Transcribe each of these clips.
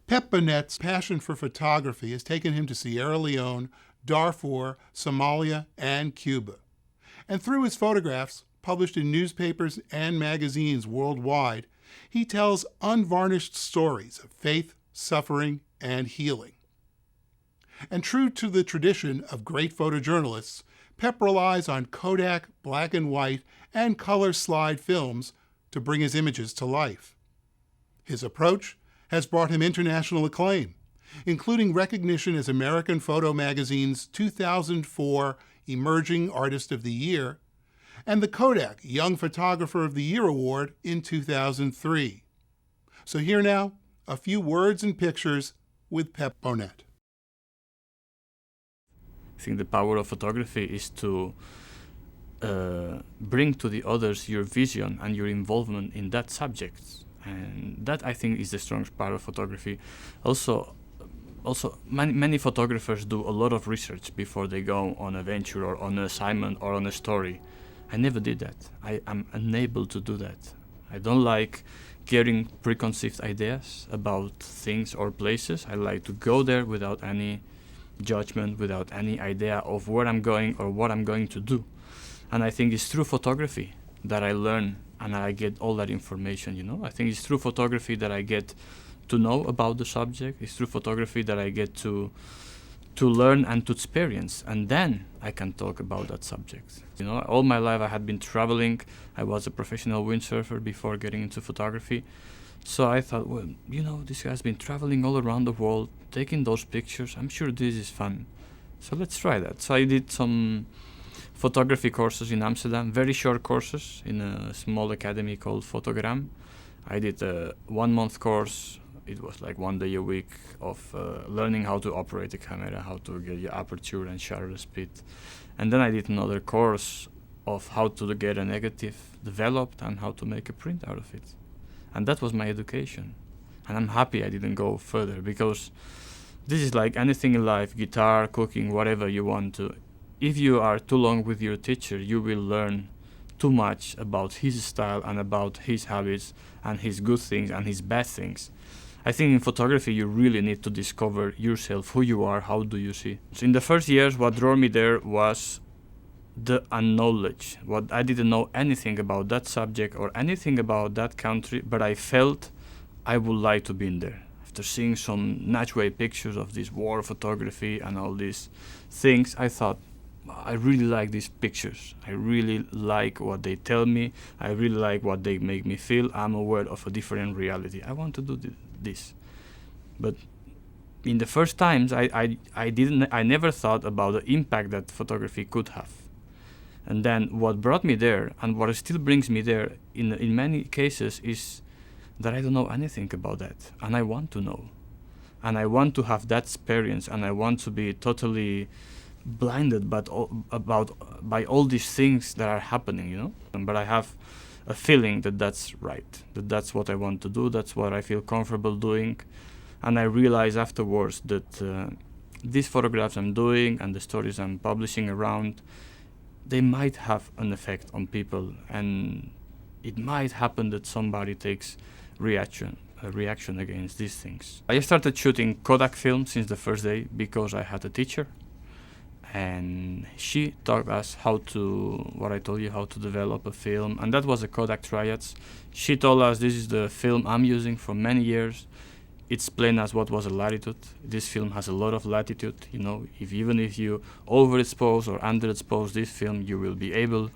Pep Bonet's passion for photography has taken him to Sierra Leone, Darfur, Somalia, and Cuba. And through his photographs, published in newspapers and magazines worldwide, he tells unvarnished stories of faith, suffering, and healing. And true to the tradition of great photojournalists, Pep relies on Kodak black and white and color slide films to bring his images to life. His approach has brought him international acclaim, including recognition as American Photo Magazine's 2004 Emerging Artist of the Year and the Kodak Young Photographer of the Year Award in 2003. So here now, a few words and pictures with Pep Bonet. I think the power of photography is to bring to the others your vision and your involvement in that subject. And that, I think, is the strongest part of photography. Also, many photographers do a lot of research before they go on a venture or on an assignment or on a story. I never did that. I am unable to do that. I don't like getting preconceived ideas about things or places. I like to go there without any judgment, without any idea of where I'm going or what I'm going to do. And I think it's through photography that I learn and I get all that information, you know. I think it's through photography that I get to know about the subject. It's through photography that I get to learn and to experience, and then I can talk about that subject. You know, all my life I had been traveling. I was a professional windsurfer before getting into photography. So I thought, well, you know, this guy's been traveling all around the world, taking those pictures. I'm sure this is fun. So let's try that. So I did some photography courses in Amsterdam, very short courses in a small academy called Photogram. I did a 1 month course. It was like 1 day a week of learning how to operate a camera, how to get your aperture and shutter speed. And then I did another course of how to get a negative developed and how to make a print out of it. And that was my education. And I'm happy I didn't go further, because this is like anything in life, guitar, cooking, whatever you want to. If you are too long with your teacher, you will learn too much about his style and about his habits and his good things and his bad things. I think in photography you really need to discover yourself, who you are, how do you see. So in the first years, what drew me there was the unknowledge. What I didn't know anything about that subject or anything about that country, but I felt I would like to be in there. After seeing some Natchway pictures of this war photography and all these things, I thought, I really like these pictures. I really like what they tell me. I really like what they make me feel. I'm aware of a different reality. I want to do this. But in the first times, I never thought about the impact that photography could have. And then what brought me there, and what still brings me there in many cases, is that I don't know anything about that. And I want to know. And I want to have that experience, and I want to be totally blinded by all these things that are happening, you know. But I have a feeling that that's right, that that's what I want to do, that's what I feel comfortable doing. And I realize afterwards that these photographs I'm doing and the stories I'm publishing around, they might have an effect on people, and it might happen that somebody takes a reaction against these things. I started shooting Kodak film since the first day because I had a teacher, and she taught us how to develop a film, and that was the Kodak Triads. She told us, this is the film I'm using for many years. It's explained us what was a latitude. This film has a lot of latitude, you know. Even if you overexpose or underexpose this film, you will be able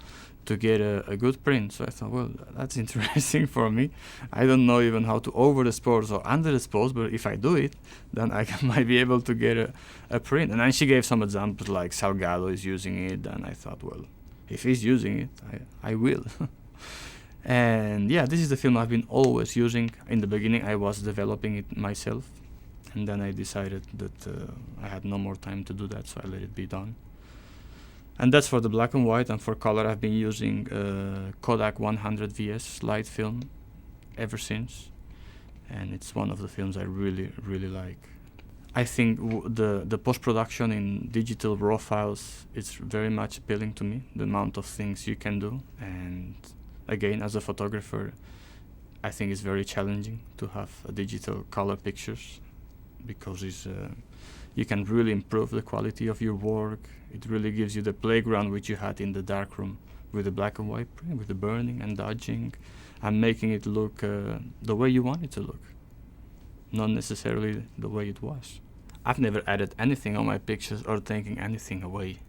to get a good print. So I thought, well, that's interesting for me. I don't know even how to overexpose or underexpose, but if I do it, then I might be able to get a print. And then she gave some examples, like Salgado is using it, and I thought, well, if he's using it, I will. And yeah, this is the film I've been always using. In the beginning, I was developing it myself, and then I decided that I had no more time to do that, so I let it be done. And that's for the black and white. And for color, I've been using Kodak 100 VS slide film ever since, and it's one of the films I really, really like. I think the post-production in digital raw files is very much appealing to me, the amount of things you can do. And again, as a photographer, I think it's very challenging to have digital color pictures. because you can really improve the quality of your work. It really gives you the playground which you had in the darkroom with the black and white print, with the burning and dodging and making it look the way you want it to look, not necessarily the way it was. I've never added anything on my pictures or taken anything away.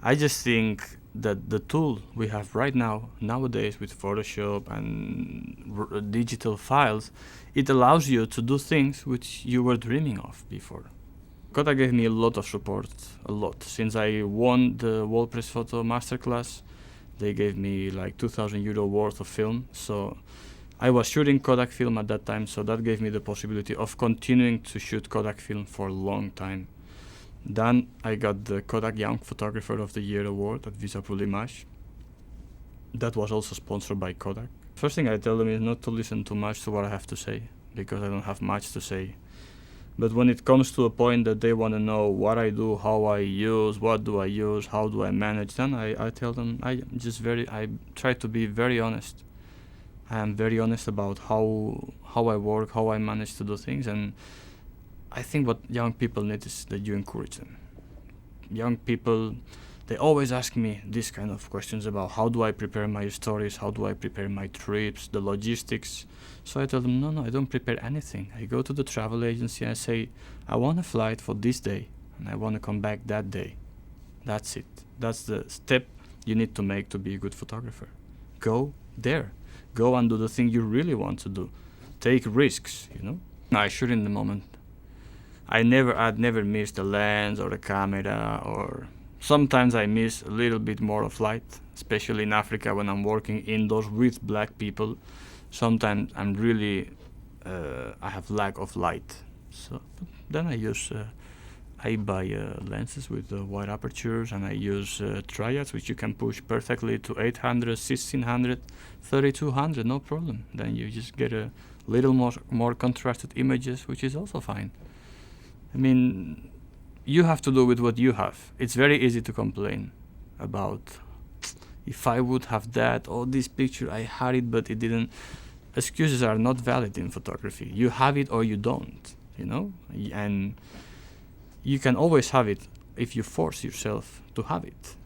I just think that the tool we have right now, nowadays with Photoshop and digital files, it allows you to do things which you were dreaming of before. Kodak gave me a lot of support, a lot. Since I won the Wallpress Photo Masterclass, they gave me like 2,000 euro worth of film. So I was shooting Kodak film at that time, so that gave me the possibility of continuing to shoot Kodak film for a long time. Then I got the Kodak Young Photographer of the Year award at Visa pour l'Image. That was also sponsored by Kodak. First thing I tell them is not to listen too much to what I have to say, because I don't have much to say. But when it comes to a point that they want to know what I do, how I use, what do I use, how do I manage, then I tell them I try to be very honest. I am very honest about how I work, how I manage to do things, and I think what young people need is that you encourage them. Young people, they always ask me these kind of questions about how do I prepare my stories, how do I prepare my trips, the logistics. So I tell them, no, I don't prepare anything. I go to the travel agency and I say, I want a flight for this day and I want to come back that day. That's it. That's the step you need to make to be a good photographer. Go there. Go and do the thing you really want to do. Take risks, I shoot in the moment. I'd never missed a lens or a camera, or sometimes I miss a little bit more of light, especially in Africa when I'm working indoors with black people. Sometimes I'm really, I have lack of light. So then I buy lenses with wide apertures, and I use triads, which you can push perfectly to 800, 1600, 3200, no problem. Then you just get a little more contrasted images, which is also fine. I mean, you have to do with what you have. It's very easy to complain about, if I would have that, or this picture, I had it, but it didn't. Excuses are not valid in photography. You have it or you don't, and you can always have it if you force yourself to have it.